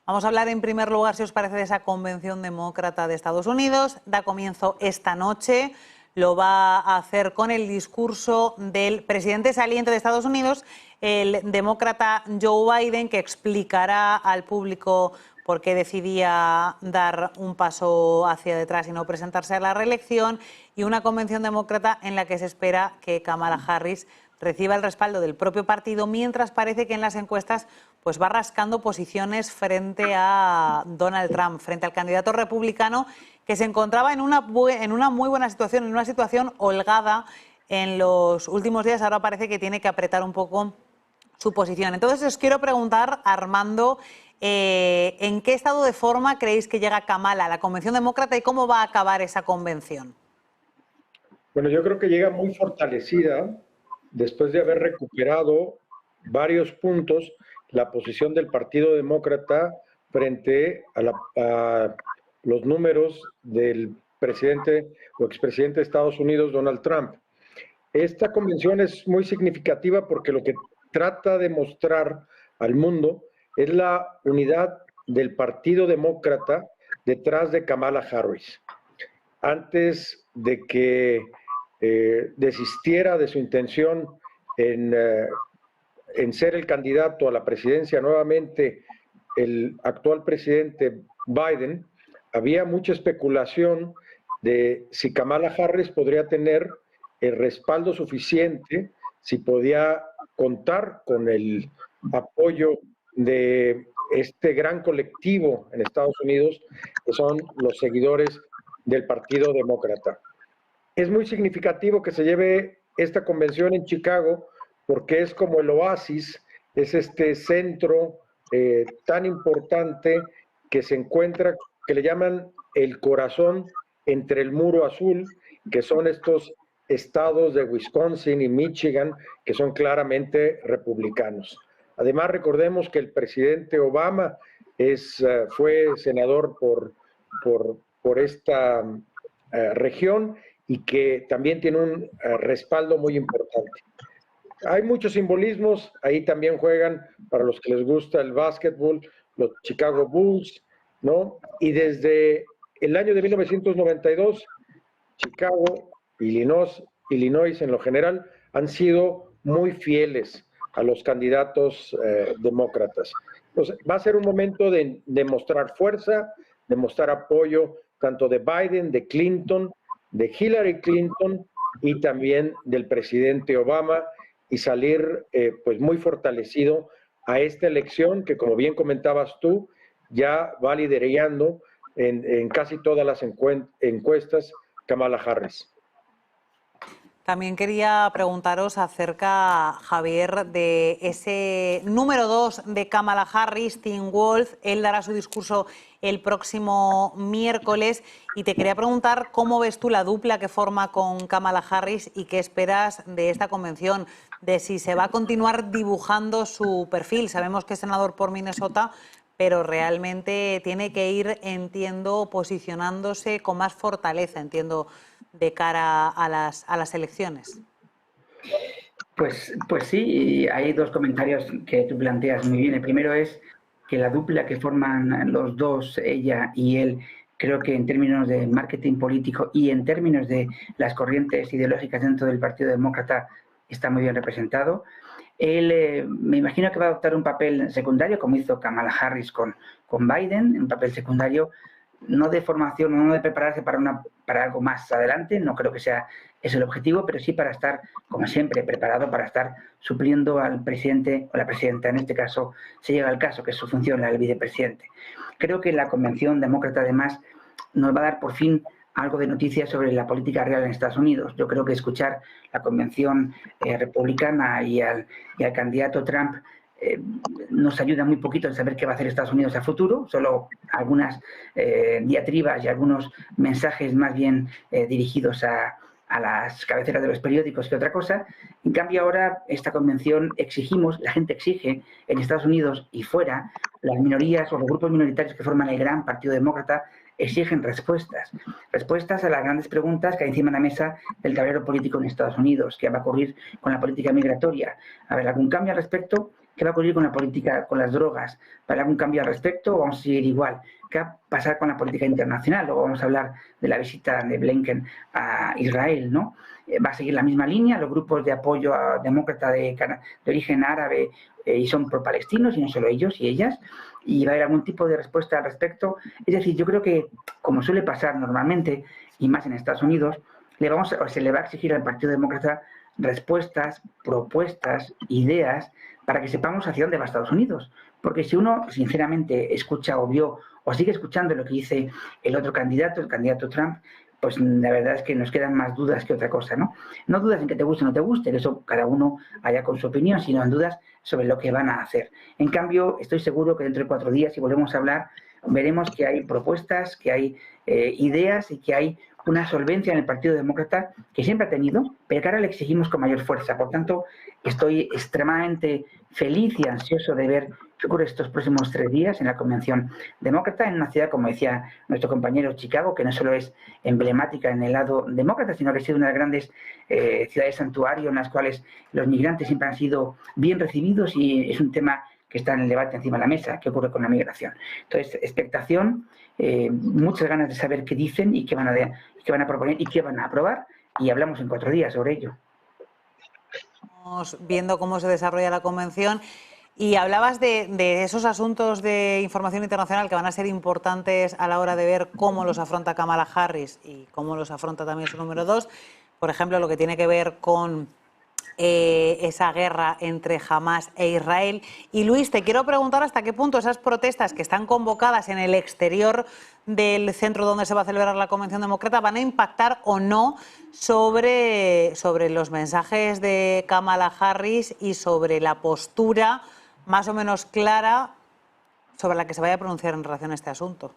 Vamos a hablar en primer lugar, si os parece, de esa convención demócrata de Estados Unidos. Da comienzo esta noche. Lo va a hacer con el discurso del presidente saliente de Estados Unidos, el demócrata Joe Biden, que explicará al público por qué decidía dar un paso hacia detrás y no presentarse a la reelección, y una convención demócrata en la que se espera que Kamala Harris reciba el respaldo del propio partido, mientras parece que en las encuestas pues va rascando posiciones frente a Donald Trump, frente al candidato republicano, que se encontraba en una muy buena situación, en una situación holgada en los últimos días. Ahora parece que tiene que apretar un poco su posición. Entonces os quiero preguntar, Armando, ¿en qué estado de forma creéis que llega Kamala a la Convención Demócrata y cómo va a acabar esa convención? Bueno, yo creo que llega muy fortalecida después de haber recuperado varios puntos la posición del Partido Demócrata frente a los números del presidente o expresidente de Estados Unidos, Donald Trump. Esta convención es muy significativa porque lo que trata de mostrar al mundo es la unidad del Partido Demócrata detrás de Kamala Harris. Antes de que desistiera de su intención en ser el candidato a la presidencia nuevamente, el actual presidente Biden, había mucha especulación de si Kamala Harris podría tener el respaldo suficiente, si podía contar con el apoyo de este gran colectivo en Estados Unidos, que son los seguidores del Partido Demócrata. Es muy significativo que se lleve esta convención en Chicago porque es como el oasis, es este centro tan importante que se encuentra, que le llaman el corazón entre el muro azul, que son estos estados de Wisconsin y Michigan, que son claramente republicanos. Además, recordemos que el presidente Obama fue senador por esta región y que también tiene un respaldo muy importante. Hay muchos simbolismos, ahí también juegan, para los que les gusta el básquetbol, los Chicago Bulls, ¿no? Y desde el año de 1992, Chicago, Illinois en lo general, han sido muy fieles a los candidatos demócratas. Entonces, va a ser un momento de mostrar fuerza, de mostrar apoyo, tanto de Biden, de Clinton, de Hillary Clinton y también del presidente Obama, y salir pues muy fortalecido a esta elección que, como bien comentabas tú, ya va liderando en casi todas las encuestas Kamala Harris. También quería preguntaros acerca, Javier, de ese número 2 de Kamala Harris, Tim Wolf. Él dará su discurso el próximo miércoles y te quería preguntar cómo ves tú la dupla que forma con Kamala Harris y qué esperas de esta convención, de si se va a continuar dibujando su perfil. Sabemos que es senador por Minnesota, pero realmente tiene que ir, entiendo, posicionándose con más fortaleza, entiendo, de cara a las elecciones. Pues sí, hay dos comentarios que tú planteas muy bien. El primero es que la dupla que forman los dos, ella y él, creo que en términos de marketing político y en términos de las corrientes ideológicas dentro del Partido Demócrata está muy bien representado. Él me imagino que va a adoptar un papel secundario, como hizo Kamala Harris con Biden, un papel secundario, no de formación, no de prepararse para algo más adelante, no creo que sea ese el objetivo, pero sí para estar, como siempre, preparado para estar supliendo al presidente o la presidenta, en este caso, se llega al caso, que es su función, la del vicepresidente. Creo que la Convención Demócrata, además, nos va a dar por fin algo de noticias sobre la política real en Estados Unidos. Yo creo que escuchar la Convención republicana y al candidato Trump nos ayuda muy poquito en saber qué va a hacer Estados Unidos a futuro, solo algunas diatribas y algunos mensajes más bien dirigidos a las cabeceras de los periódicos que otra cosa. En cambio ahora esta convención exigimos, la gente exige en Estados Unidos y fuera, las minorías o los grupos minoritarios que forman el gran Partido Demócrata exigen respuestas a las grandes preguntas que hay encima de la mesa del tablero político en Estados Unidos. ¿Qué va a ocurrir con la política migratoria? A ver, ¿algún cambio al respecto? ¿Qué va a ocurrir con la política, con las drogas? ¿Va a haber algún cambio al respecto o vamos a seguir igual? ¿Qué va a pasar con la política internacional? Luego vamos a hablar de la visita de Blinken a Israel, ¿no? ¿Va a seguir la misma línea? Los grupos de apoyo a demócrata de origen árabe y son pro-palestinos, y no solo ellos y ellas, y va a haber algún tipo de respuesta al respecto. Es decir, yo creo que, como suele pasar normalmente, y más en Estados Unidos, se le va a exigir al Partido Demócrata respuestas, propuestas, ideas, para que sepamos hacia dónde va Estados Unidos. Porque si uno, sinceramente, escucha o vio o sigue escuchando lo que dice el otro candidato, el candidato Trump, pues la verdad es que nos quedan más dudas que otra cosa, ¿no? No dudas en que te guste o no te guste, que eso cada uno haya con su opinión, sino en dudas sobre lo que van a hacer. En cambio, estoy seguro que dentro de 4 días, si volvemos a hablar, veremos que hay propuestas, que hay ideas y que hay una solvencia en el Partido Demócrata que siempre ha tenido, pero que ahora le exigimos con mayor fuerza. Por tanto, estoy extremadamente feliz y ansioso de ver qué ocurre estos próximos 3 días en la Convención Demócrata, en una ciudad, como decía nuestro compañero, Chicago, que no solo es emblemática en el lado demócrata, sino que ha sido una de las grandes ciudades santuario en las cuales los migrantes siempre han sido bien recibidos, y es un tema que está en el debate encima de la mesa, qué ocurre con la migración. Entonces, expectación, muchas ganas de saber qué dicen y qué van a proponer y qué van a aprobar, y hablamos en 4 días sobre ello. Estamos viendo cómo se desarrolla la convención. Y hablabas de esos asuntos de información internacional que van a ser importantes a la hora de ver cómo los afronta Kamala Harris y cómo los afronta también su número 2. Por ejemplo, lo que tiene que ver con esa guerra entre Hamás e Israel. Y Luis, te quiero preguntar hasta qué punto esas protestas que están convocadas en el exterior del centro donde se va a celebrar la Convención Demócrata van a impactar o no sobre los mensajes de Kamala Harris y sobre la postura más o menos clara sobre la que se vaya a pronunciar en relación a este asunto.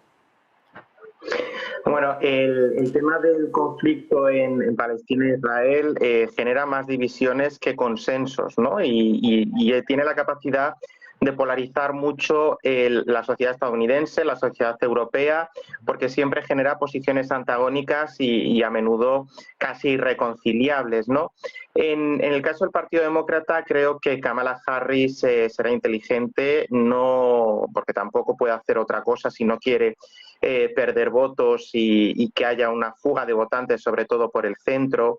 Bueno, el tema del conflicto en Palestina e Israel genera más divisiones que consensos, ¿no? Y tiene la capacidad de polarizar mucho la sociedad estadounidense, la sociedad europea, porque siempre genera posiciones antagónicas y a menudo casi irreconciliables, ¿no? En el caso del Partido Demócrata, creo que Kamala Harris será inteligente, no, porque tampoco puede hacer otra cosa si no quiere perder votos y que haya una fuga de votantes, sobre todo por el centro.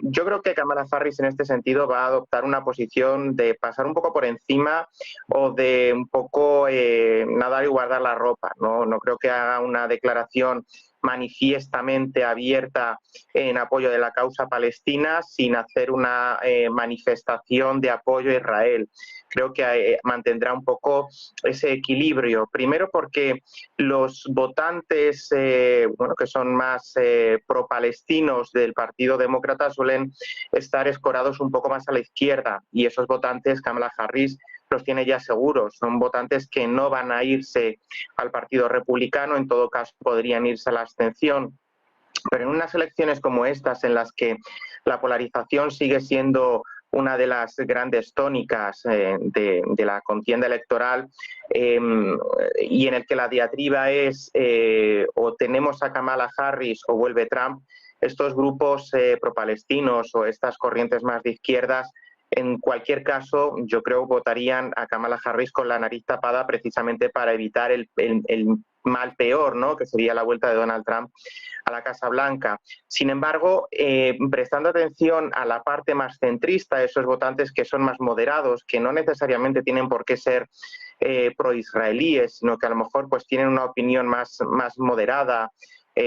Yo creo que Kamala Harris en este sentido va a adoptar una posición de pasar un poco por encima o de un poco nadar y guardar la ropa, ¿no? No creo que haga una declaración manifiestamente abierta en apoyo de la causa palestina sin hacer una manifestación de apoyo a Israel. Creo que mantendrá un poco ese equilibrio. Primero porque los votantes que son más pro-palestinos del Partido Demócrata suelen estar escorados un poco más a la izquierda, y esos votantes Kamala Harris los tiene ya seguros. Son votantes que no van a irse al Partido Republicano, en todo caso podrían irse a la abstención. Pero en unas elecciones como estas, en las que la polarización sigue siendo una de las grandes tónicas de la contienda electoral, y en el que la diatriba es o tenemos a Kamala Harris o vuelve Trump, estos grupos pro-palestinos o estas corrientes más de izquierdas, en cualquier caso, yo creo que votarían a Kamala Harris con la nariz tapada, precisamente para evitar el mal peor, ¿no? Que sería la vuelta de Donald Trump a la Casa Blanca. Sin embargo, prestando atención a la parte más centrista, esos votantes que son más moderados, que no necesariamente tienen por qué ser pro-israelíes, sino que a lo mejor pues tienen una opinión más moderada,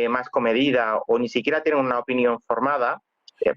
más comedida, o ni siquiera tienen una opinión formada,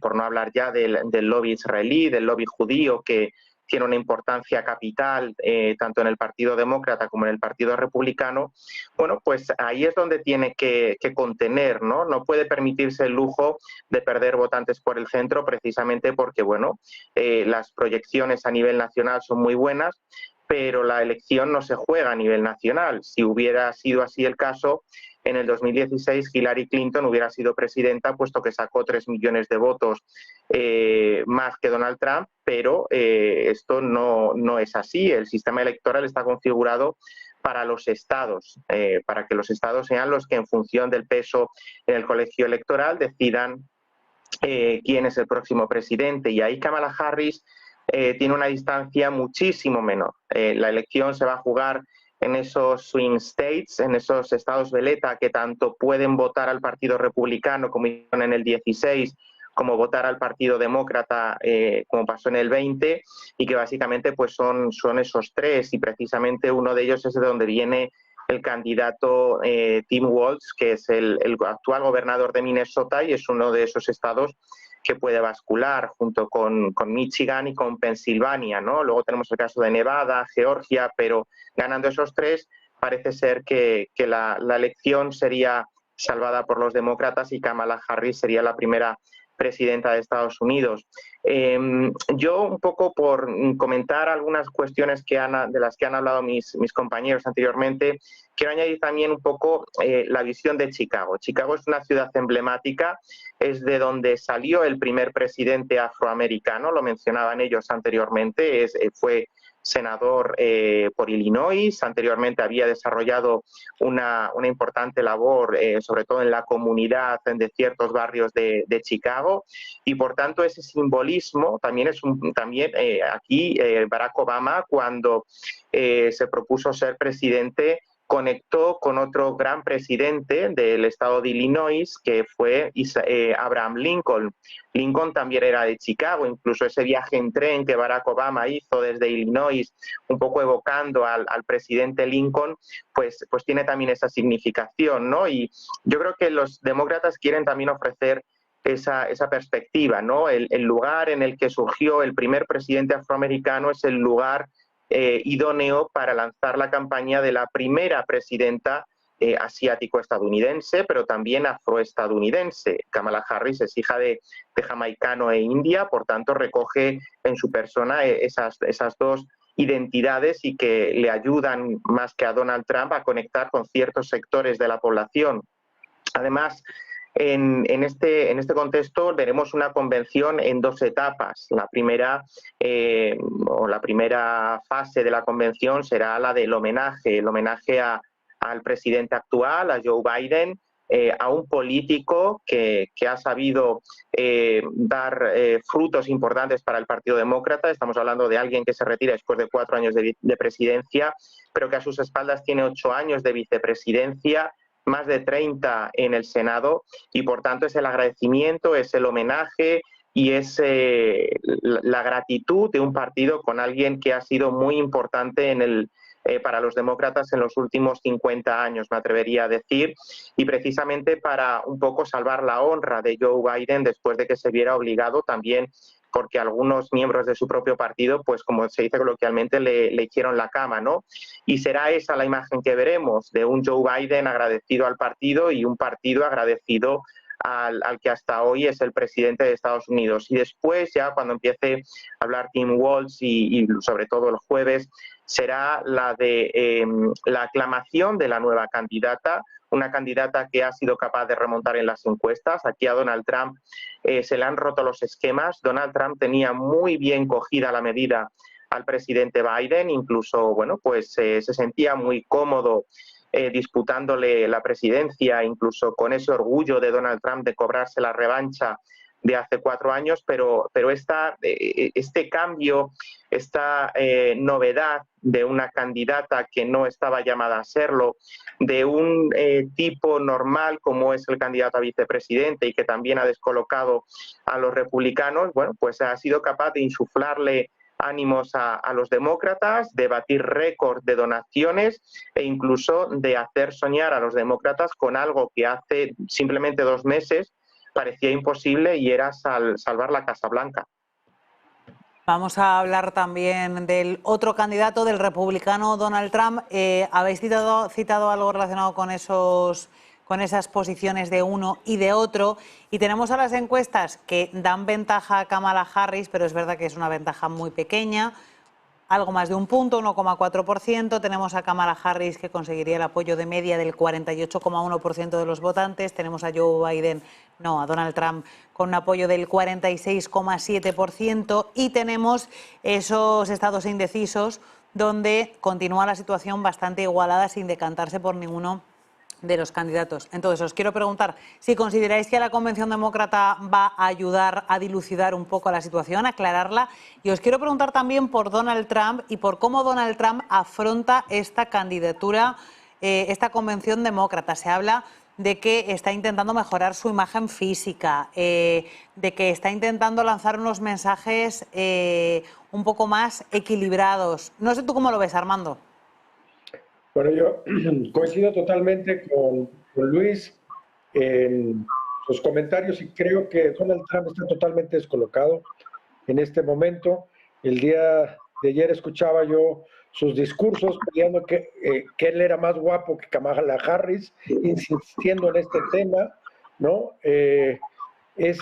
por no hablar ya del lobby israelí, del lobby judío, que tiene una importancia capital tanto en el Partido Demócrata como en el Partido Republicano. Bueno, pues ahí es donde tiene que contener, ¿no? No puede permitirse el lujo de perder votantes por el centro, precisamente porque, bueno, las proyecciones a nivel nacional son muy buenas, pero la elección no se juega a nivel nacional. Si hubiera sido así el caso, en el 2016 Hillary Clinton hubiera sido presidenta, puesto que sacó 3 millones de votos más que Donald Trump, pero esto no es así. El sistema electoral está configurado para los estados, para que los estados sean los que, en función del peso en el colegio electoral, decidan quién es el próximo presidente. Y ahí Kamala Harris tiene una distancia muchísimo menor. La elección se va a jugar en esos swing states, en esos estados veleta que tanto pueden votar al Partido Republicano como hicieron en el 16, como votar al Partido Demócrata como pasó en el 20, y que básicamente pues son esos tres, y precisamente uno de ellos es de donde viene el candidato Tim Walz, que es el actual gobernador de Minnesota, y es uno de esos estados que puede bascular junto con Michigan y con Pensilvania, ¿no? Luego tenemos el caso de Nevada, Georgia, pero ganando esos tres parece ser que la elección sería salvada por los demócratas y Kamala Harris sería la primera presidenta de Estados Unidos. Yo, un poco por comentar algunas cuestiones de las que han hablado mis compañeros anteriormente, quiero añadir también un poco la visión de Chicago. Chicago es una ciudad emblemática, es de donde salió el primer presidente afroamericano, lo mencionaban ellos anteriormente, fue senador por Illinois, anteriormente había desarrollado una importante labor, sobre todo en la comunidad de ciertos barrios de Chicago, y por tanto ese simbolismo también aquí Barack Obama, cuando se propuso ser presidente, conectó con otro gran presidente del estado de Illinois, que fue Abraham Lincoln. Lincoln también era de Chicago, incluso ese viaje en tren que Barack Obama hizo desde Illinois, un poco evocando al presidente Lincoln, pues tiene también esa significación, ¿no? Y yo creo que los demócratas quieren también ofrecer esa perspectiva, ¿no? El lugar en el que surgió el primer presidente afroamericano es el lugar idóneo para lanzar la campaña de la primera presidenta asiático-estadounidense, pero también afroestadounidense. Kamala Harris es hija de jamaicano e india, por tanto recoge en su persona esas dos identidades y que le ayudan más que a Donald Trump a conectar con ciertos sectores de la población. Además, en este contexto veremos una convención en dos etapas. La primera fase de la convención será la del homenaje, al presidente actual, a Joe Biden, a un político que ha sabido dar frutos importantes para el Partido Demócrata. Estamos hablando de alguien que se retira después de 4 años de presidencia, pero que a sus espaldas tiene 8 años de vicepresidencia, más de 30 en el Senado, y por tanto es el agradecimiento, es el homenaje y es la gratitud de un partido con alguien que ha sido muy importante para los demócratas en los últimos 50 años, me atrevería a decir, y precisamente para un poco salvar la honra de Joe Biden después de que se viera obligado también, porque algunos miembros de su propio partido, pues como se dice coloquialmente, le hicieron la cama, ¿no? Y será esa la imagen que veremos, de un Joe Biden agradecido al partido y un partido agradecido al que hasta hoy es el presidente de Estados Unidos. Y después, ya cuando empiece a hablar Tim Walz y sobre todo el jueves, será la de la aclamación de la nueva candidata, una candidata que ha sido capaz de remontar en las encuestas. Aquí a Donald Trump se le han roto los esquemas. Donald Trump tenía muy bien cogida la medida al presidente Biden, incluso se sentía muy cómodo disputándole la presidencia, incluso con ese orgullo de Donald Trump de cobrarse la revancha de hace 4 años, pero este cambio, esta novedad de una candidata que no estaba llamada a serlo, de un tipo normal como es el candidato a vicepresidente y que también ha descolocado a los republicanos, pues ha sido capaz de insuflarle ánimos a los demócratas, de batir récord de donaciones e incluso de hacer soñar a los demócratas con algo que hace simplemente 2 meses parecía imposible, y era salvar la Casa Blanca. Vamos a hablar también del otro candidato, del republicano Donald Trump. Habéis citado algo relacionado con esas posiciones de uno y de otro, y tenemos a las encuestas que dan ventaja a Kamala Harris, pero es verdad que es una ventaja muy pequeña, algo más de 1 punto, 1,4%. Tenemos a Kamala Harris, que conseguiría el apoyo de media del 48,1% de los votantes. Tenemos a Donald Trump con un apoyo del 46,7%, y tenemos esos estados indecisos donde continúa la situación bastante igualada sin decantarse por ninguno de los candidatos. Entonces, os quiero preguntar si consideráis que la Convención Demócrata va a ayudar a dilucidar un poco la situación, a aclararla. Y os quiero preguntar también por Donald Trump y por cómo Donald Trump afronta esta candidatura, esta Convención Demócrata. Se habla de que está intentando mejorar su imagen física, de que está intentando lanzar unos mensajes un poco más equilibrados. No sé tú cómo lo ves, Armando. Bueno, yo coincido totalmente con Luis en sus comentarios y creo que Donald Trump está totalmente descolocado en este momento. El día de ayer escuchaba yo sus discursos peleando que él era más guapo que Kamala Harris, insistiendo en este tema, ¿no? Es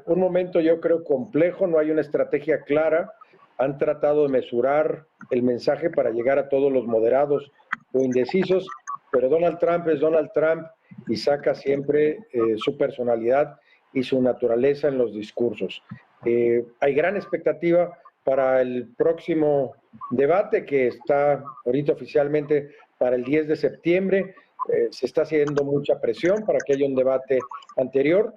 un momento, yo creo, complejo, no hay una estrategia clara. Han tratado de mesurar el mensaje para llegar a todos los moderados o indecisos, pero Donald Trump es Donald Trump y saca siempre su personalidad y su naturaleza en los discursos. Hay gran expectativa para el próximo debate que está ahorita oficialmente para el 10 de septiembre. Se está haciendo mucha presión para que haya un debate anterior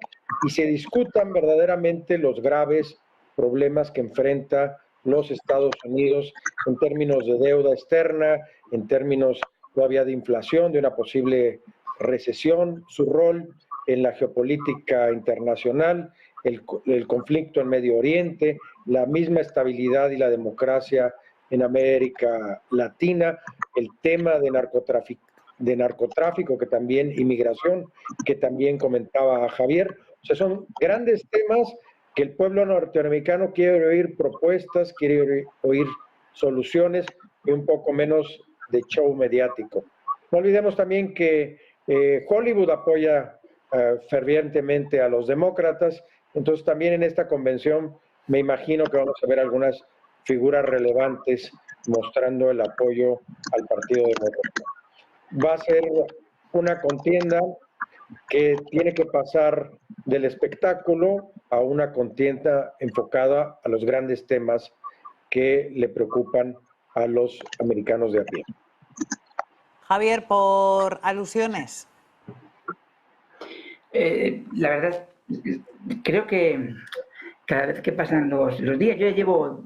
y se discutan verdaderamente los graves problemas que enfrenta los Estados Unidos en términos de deuda externa, en términos todavía de inflación, de una posible recesión, su rol en la geopolítica internacional, el conflicto en Medio Oriente, la misma estabilidad y la democracia en América Latina, el tema de narcotráfico que también, inmigración, que también comentaba Javier. O sea, son grandes temas que el pueblo norteamericano quiere oír propuestas, quiere oír soluciones y un poco menos de show mediático. No olvidemos también que Hollywood apoya fervientemente a los demócratas, entonces también en esta convención me imagino que vamos a ver algunas figuras relevantes mostrando el apoyo al Partido Demócrata. Va a ser una contienda que tiene que pasar del espectáculo a una contienda enfocada a los grandes temas que le preocupan a los americanos de a pie. Javier, por alusiones. La verdad, creo que cada vez que pasan los días, yo ya llevo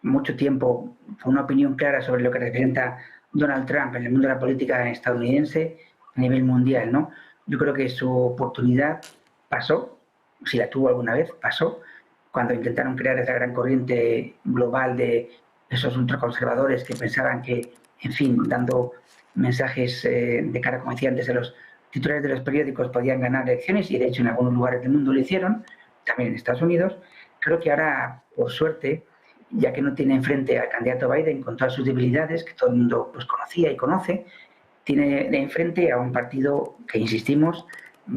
mucho tiempo con una opinión clara sobre lo que representa Donald Trump en el mundo de la política estadounidense a nivel mundial, ¿no? Yo creo que su oportunidad pasó, si la tuvo alguna vez, pasó, cuando intentaron crear esa gran corriente global de esos ultraconservadores que pensaban que, en fin, dando mensajes de cara, como decía antes, a los titulares de los periódicos podían ganar elecciones, y de hecho en algunos lugares del mundo lo hicieron, también en Estados Unidos. Creo que ahora, por suerte, ya que no tiene enfrente al candidato Biden con todas sus debilidades, que todo el mundo pues conocía y conoce, tiene de enfrente a un partido que, insistimos,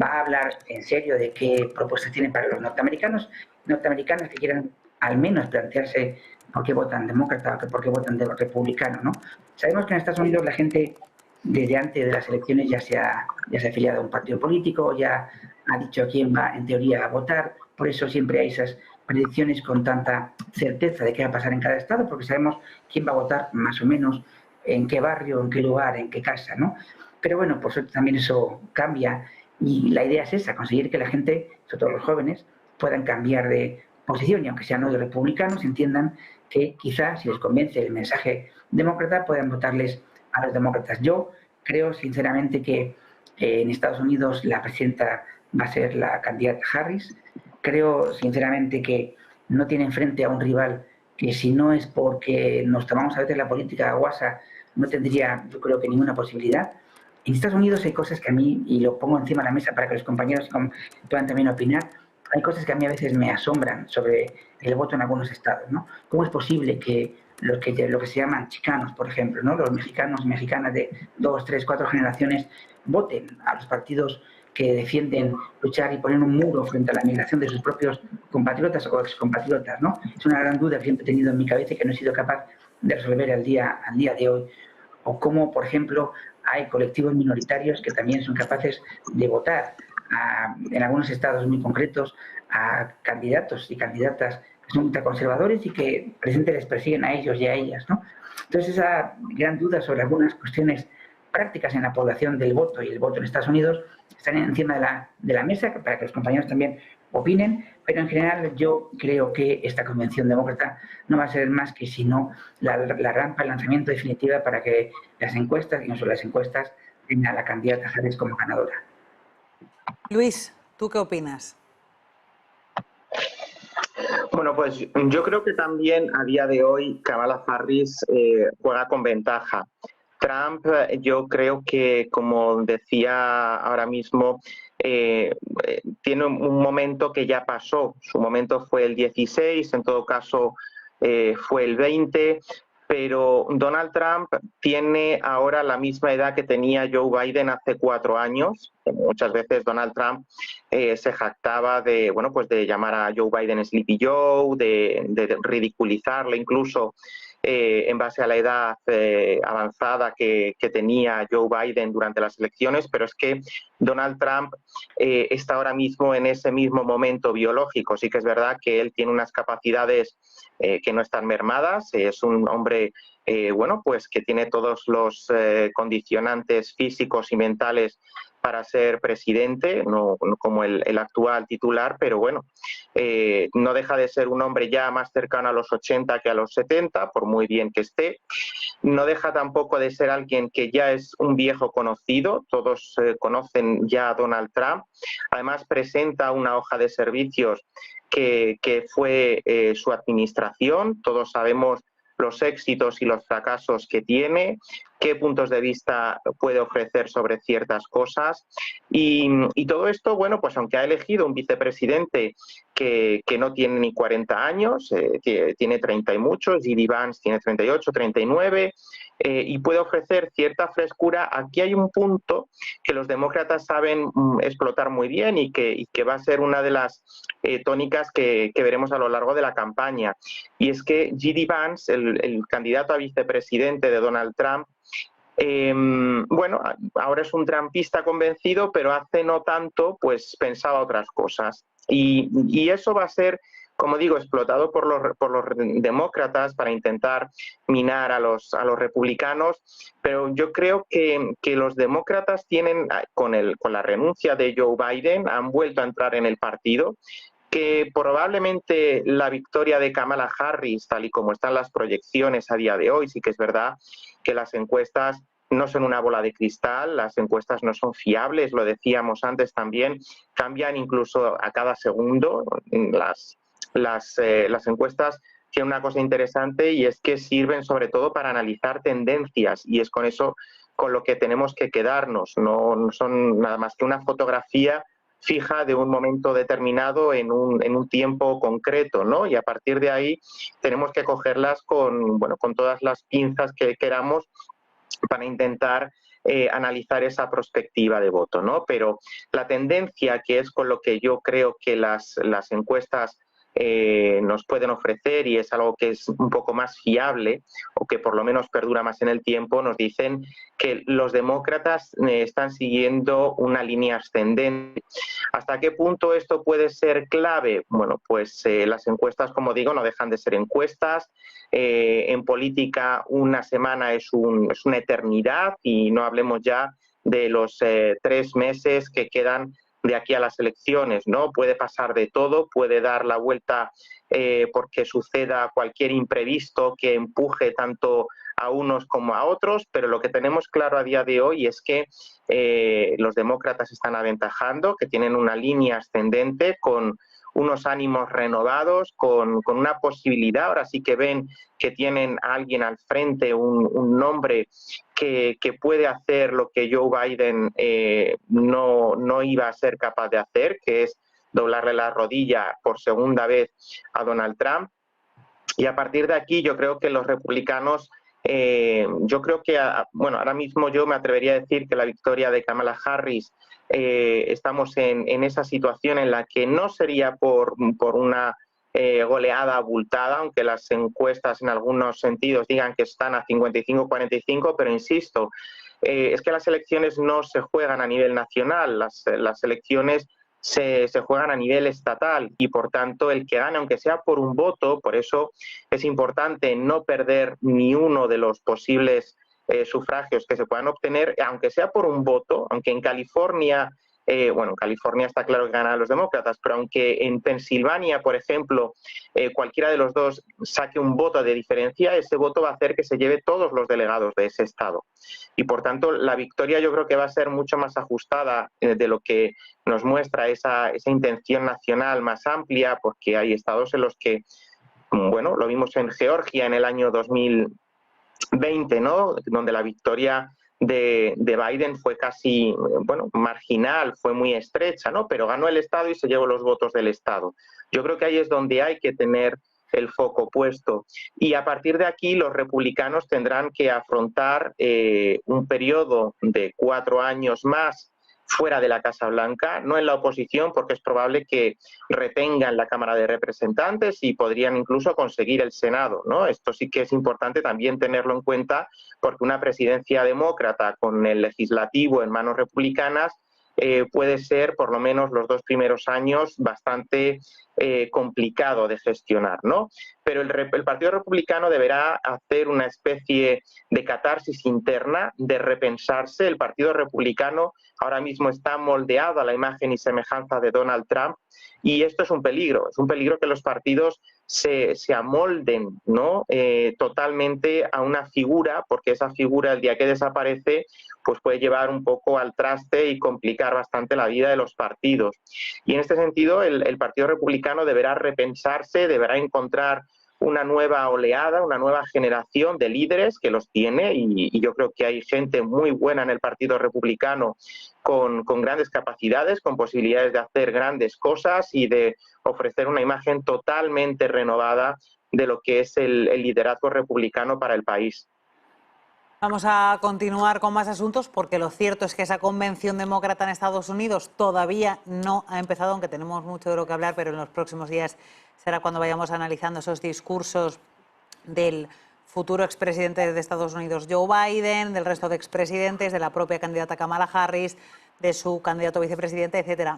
va a hablar en serio de qué propuestas tiene para los norteamericanos que quieran al menos plantearse por qué votan demócrata o por qué votan republicano, ¿no? Sabemos que en Estados Unidos la gente, desde antes de las elecciones, ya se ha afiliado a un partido político, ya ha dicho a quién va, en teoría, a votar. Por eso siempre hay esas predicciones con tanta certeza de qué va a pasar en cada estado, porque sabemos quién va a votar más o menos, en qué barrio, en qué lugar, en qué casa, ¿no? Pero bueno, por suerte también eso cambia, y la idea es esa, conseguir que la gente, sobre todo los jóvenes, puedan cambiar de posición, y aunque sean no de republicanos, entiendan que quizás, si les convence el mensaje demócrata, puedan votarles a los demócratas. Yo creo sinceramente que en Estados Unidos la presidenta va a ser la candidata Harris. Creo sinceramente que no tiene enfrente a un rival que, si no es porque nos tomamos a veces la política a guasa, no tendría, yo creo, que ninguna posibilidad. En Estados Unidos hay cosas que a mí, y lo pongo encima de la mesa para que los compañeros puedan también opinar, hay cosas que a mí a veces me asombran sobre el voto en algunos estados, ¿no? ¿Cómo es posible que lo que se llaman chicanos, por ejemplo, ¿no? Los mexicanos y mexicanas de 2, 3, 4 generaciones voten a los partidos que defienden luchar y poner un muro frente a la migración de sus propios compatriotas o excompatriotas, ¿no? Es una gran duda que siempre he tenido en mi cabeza y que no he sido capaz de resolver al día de hoy. O cómo, por ejemplo, hay colectivos minoritarios que también son capaces de votar en algunos estados muy concretos a candidatos y candidatas que son ultraconservadores y que precisamente les persiguen a ellos y a ellas, ¿no? Entonces, esa gran duda sobre algunas cuestiones prácticas en la población del voto y el voto en Estados Unidos están encima de la mesa para que los compañeros también opinen, pero en general yo creo que esta convención demócrata no va a ser más que sino la rampa de lanzamiento definitiva para que las encuestas, y no solo las encuestas, tengan a la candidata Harris como ganadora. Luis, ¿tú qué opinas? Bueno, pues yo creo que también a día de hoy Kamala Harris juega con ventaja. Trump, yo creo que, como decía ahora mismo, tiene un momento que ya pasó. Su momento fue el 16, en todo caso fue el 20, pero Donald Trump tiene ahora la misma edad que tenía Joe Biden hace 4 años. Muchas veces Donald Trump se jactaba de, bueno, pues de llamar a Joe Biden Sleepy Joe, de ridiculizarle incluso en base a la edad avanzada que tenía Joe Biden durante las elecciones, pero es que Donald Trump está ahora mismo en ese mismo momento biológico. Sí que es verdad que él tiene unas capacidades que no están mermadas, es un hombre bueno, pues que tiene todos los condicionantes físicos y mentales para ser presidente, no como el actual titular, pero bueno, no deja de ser un hombre ya más cercano a los 80 que a los 70, por muy bien que esté. No deja tampoco de ser alguien que ya es un viejo conocido, todos conocen ya a Donald Trump. Además presenta una hoja de servicios que fue su administración, todos sabemos los éxitos y los fracasos que tiene, qué puntos de vista puede ofrecer sobre ciertas cosas y todo esto, bueno, pues aunque ha elegido un vicepresidente que no tiene ni 40 años, tiene 30 y muchos, J.D. Vance tiene 38, 39, y puede ofrecer cierta frescura. Aquí hay un punto que los demócratas saben explotar muy bien y que va a ser una de las tónicas que veremos a lo largo de la campaña. Y es que J.D. Vance, el candidato a vicepresidente de Donald Trump, bueno, ahora es un trumpista convencido, pero hace no tanto pues pensaba otras cosas. Y eso va a ser, como digo, explotado por los demócratas para intentar minar a los republicanos, pero yo creo que los demócratas tienen, con la renuncia de Joe Biden, han vuelto a entrar en el partido, que probablemente la victoria de Kamala Harris, tal y como están las proyecciones a día de hoy, sí que es verdad que las encuestas no son una bola de cristal, las encuestas no son fiables, lo decíamos antes también, cambian incluso a cada segundo. Las encuestas tienen una cosa interesante y es que sirven sobre todo para analizar tendencias y es con eso con lo que tenemos que quedarnos, no son nada más que una fotografía fija de un momento determinado en un tiempo concreto, ¿no? Y a partir de ahí tenemos que cogerlas con todas las pinzas que queramos para intentar analizar esa perspectiva de voto, ¿no? Pero la tendencia, que es con lo que yo creo que las encuestas nos pueden ofrecer y es algo que es un poco más fiable o que por lo menos perdura más en el tiempo, nos dicen que los demócratas están siguiendo una línea ascendente. ¿Hasta qué punto esto puede ser clave? Bueno, pues las encuestas, como digo, no dejan de ser encuestas. En política una semana es una eternidad y no hablemos ya de los 3 meses que quedan de aquí a las elecciones, ¿no? Puede pasar de todo, puede dar la vuelta porque suceda cualquier imprevisto que empuje tanto a unos como a otros, pero lo que tenemos claro a día de hoy es que los demócratas están aventajando, que tienen una línea ascendente con unos ánimos renovados, con una posibilidad, ahora sí que ven que tienen a alguien al frente, un nombre que puede hacer lo que Joe Biden no iba a ser capaz de hacer, que es doblarle la rodilla por segunda vez a Donald Trump. Y a partir de aquí yo creo que los republicanos, yo creo que, ahora mismo yo me atrevería a decir que la victoria de Kamala Harris, estamos en esa situación en la que no sería por una goleada abultada, aunque las encuestas en algunos sentidos digan que están a 55-45, pero insisto, es que las elecciones no se juegan a nivel nacional, las elecciones se juegan a nivel estatal y por tanto el que gane, aunque sea por un voto, por eso es importante no perder ni uno de los posibles sufragios que se puedan obtener, aunque sea por un voto, aunque en California, bueno, en California está claro que ganan los demócratas, pero aunque en Pensilvania, por ejemplo, cualquiera de los dos saque un voto de diferencia, ese voto va a hacer que se lleve todos los delegados de ese estado. Y por tanto, la victoria yo creo que va a ser mucho más ajustada de lo que nos muestra esa intención nacional más amplia, porque hay estados en los que, bueno, lo vimos en Georgia en el año 2020, ¿no?, donde la victoria de Biden fue casi, bueno, marginal, fue muy estrecha, ¿no?, pero ganó el estado y se llevó los votos del estado. Yo creo que ahí es donde hay que tener el foco puesto. Y a partir de aquí los republicanos tendrán que afrontar un periodo de 4 años más fuera de la Casa Blanca, no en la oposición, porque es probable que retengan la Cámara de Representantes y podrían incluso conseguir el Senado, ¿no? Esto sí que es importante también tenerlo en cuenta, porque una presidencia demócrata con el legislativo en manos republicanas puede ser, por lo menos los 2 primeros años, bastante complicado de gestionar, ¿no? Pero el Partido Republicano deberá hacer una especie de catarsis interna, de repensarse. El Partido Republicano ahora mismo está moldeado a la imagen y semejanza de Donald Trump, y esto es un peligro que los partidos se amolden, ¿no?, totalmente a una figura, porque esa figura, el día que desaparece, pues puede llevar un poco al traste y complicar bastante la vida de los partidos. Y en este sentido, el Partido Republicano deberá repensarse, deberá encontrar una nueva oleada, una nueva generación de líderes, que los tiene, y yo creo que hay gente muy buena en el Partido Republicano con grandes capacidades, con posibilidades de hacer grandes cosas y de ofrecer una imagen totalmente renovada de lo que es el liderazgo republicano para el país. Vamos a continuar con más asuntos, porque lo cierto es que esa convención demócrata en Estados Unidos todavía no ha empezado, aunque tenemos mucho de lo que hablar, pero en los próximos días será cuando vayamos analizando esos discursos del futuro expresidente de Estados Unidos, Joe Biden, del resto de expresidentes, de la propia candidata Kamala Harris, de su candidato vicepresidente, etcétera.